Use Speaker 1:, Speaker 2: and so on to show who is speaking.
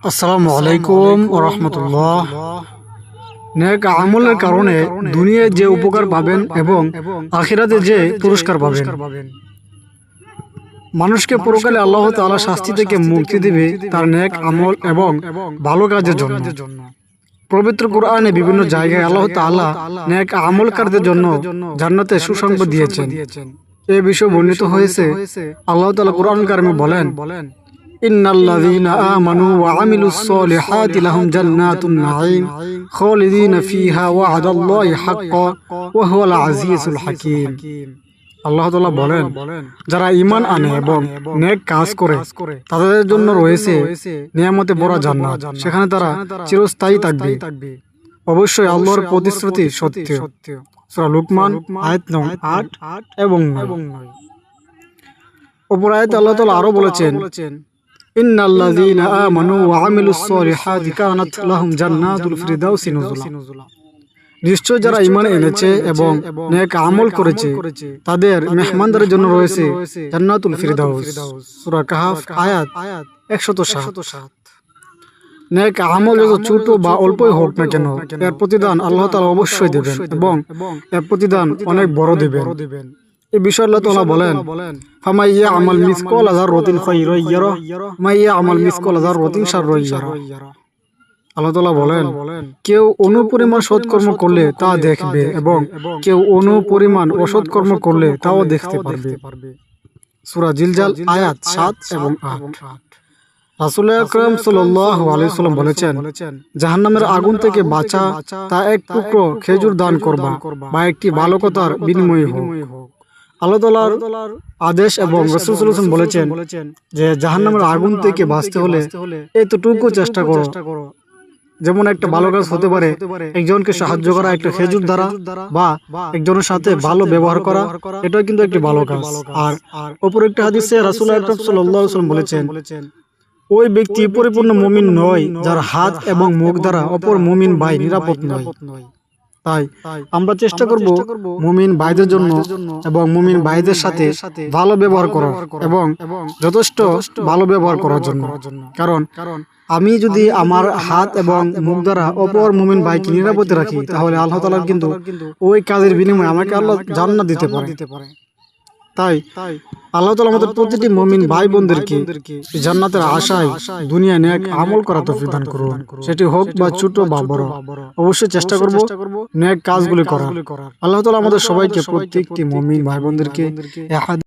Speaker 1: আসসালামু আলাইকুম ওয়া রাহমাতুল্লাহ। নেক আমলের কারণে দুনিয়ায় যে উপকার পাবেন এবং আখিরাতে যে পুরস্কার পাবেন। মানুষকে পরকালে আল্লাহ তাআলা শাস্তি থেকে মুক্তি দিবে তার নেক আমল এবং ভালো কাজের জন্য। পবিত্র কোরআনে বিভিন্ন জায়গায় আল্লাহ তাআলা নেক আমলকারদের জন্য জান্নাতে সুসংবাদ দিয়েছেন। এই বিষয়ে বর্ণিত হয়েছে, আল্লাহ তাআলা কোরআন কারিমে বলেন, ইন্নাল্লাযীনা আমানু ওয়া আমিলুস সলিহাতি লাহুম জান্নাতুন নাঈম খালিদিনা ফিহা ওয়া'দাল্লাহি হাক্কান ওয়া হুয়াল আজিজুল হাকীম। আল্লাহ তাআলা বলেন, যারা ঈমান আনে এবং নেক কাজ করে তাদের জন্য রয়েছে নিয়ামতে ভরা জান্নাত, সেখানে তারা চিরস্থায়ী থাকবে। অবশ্যই আল্লাহর প্রতিশ্রুতি সত্য। সূরা লুকমান আয়াত নং ৮ এবং ৯। অপর আয়াতে আল্লাহ তাআলা আরো বলেছেন, ইন্নাল্লাযীনা আমানু ওয়া আমিলুস সলিহাতি কানাত লাহুম জান্নাতুল ফিরদাউসি নুজুলা। নিশ্চয় যারা ঈমান এনেছে এবং নেক আমল করেছে তাদের মেহমানদারের জন্য রয়েছে জান্নাতুল ফিরদাউস। সূরা কাহফ আয়াত ১০৭। নেক আমল যত ছোট বা অল্পই হোক না কেন, এর প্রতিদান আল্লাহ তাআলা অবশ্যই দেবেন এবং এর প্রতিদান অনেক বড় দেবেন। এই বিষয়ে আল্লাহ তাআলা বলেন, ফামান ইয়া'মাল মিসকালা যাররাতিন খায়রান ইয়ারা ওয়া ইয়া'মাল মিসকালা যাররাতিন শাররান ইয়ারা। আল্লাহ তাআলা বলেন, কেউ অনুপরিমাণ সৎকর্ম করলে তা দেখবে এবং কেউ অনুপরিমাণ অসৎকর্ম করলে তাও দেখতে পারবে। সূরা জিলজাল আয়াত ৭ এবং ৮। রাসূল আকরাম সাল্লাল্লাহু আলাইহি ওয়াসাল্লাম বলেছেন, জাহান্নামের আগুন থেকে বাঁচা তা এক টুকরো খেজুর দান করবা বা একটি ভালো কথার বিনিময়ে হোক। আল্লাহ তাআলার আদেশ এবং রাসূল সাল্লাল্লাহু আলাইহি ওয়াসাল্লাম বলেছেন যে জাহান্নামের আগুন থেকে বাঁচতে হলে এতটুকু চেষ্টা করো। যেমন একটা ভালো কাজ হতে পারে একজনকে সাহায্য করা একটা খেজুর দ্বারা, বা একজনের সাথে ভালো ব্যবহার করা, এটাও কিন্তু একটি ভালো কাজ। আর অপর একটা হাদিসে রাসূল আকরাম সাল্লাল্লাহু আলাইহি ওয়াসাল্লাম বলেছেন, ওই ব্যক্তি পরিপূর্ণ মুমিন নয় যার হাত এবং মুখ দ্বারা অপর মুমিন ভাই নিরাপদ নয়। তাই আমরা চেষ্টা করব মুমিন ভাইদের জন্য এবং মুমিন ভাইদের সাথে ভালো ব্যবহার করার এবং যথেষ্ট ভালো ব্যবহার করার জন্য। কারণ আমি যদি আমার হাত এবং মুখ দ্বারা অপর মুমিন ভাইকে নিরাপদে রাখি, তাহলে আল্লাহ তাআলা কিন্তু ওই কাজের বিনিময়ে আমাকে আল্লাহ জান্নাত দিতে পারে। তাই আল্লাহ তাআলা আমাদের প্রতিটি মুমিন ভাই বোনদেরকে জান্নাতের আশায় দুনিয়ায় নেক আমল করা তৌফিক দান করুন। সেটি হোক বা ছোট বা বড়, অবশ্যই চেষ্টা করব নেক কাজগুলি করার। আল্লাহ তাআলা আমাদের সবাইকে প্রত্যেকটি মুমিন ভাই বোনদেরকে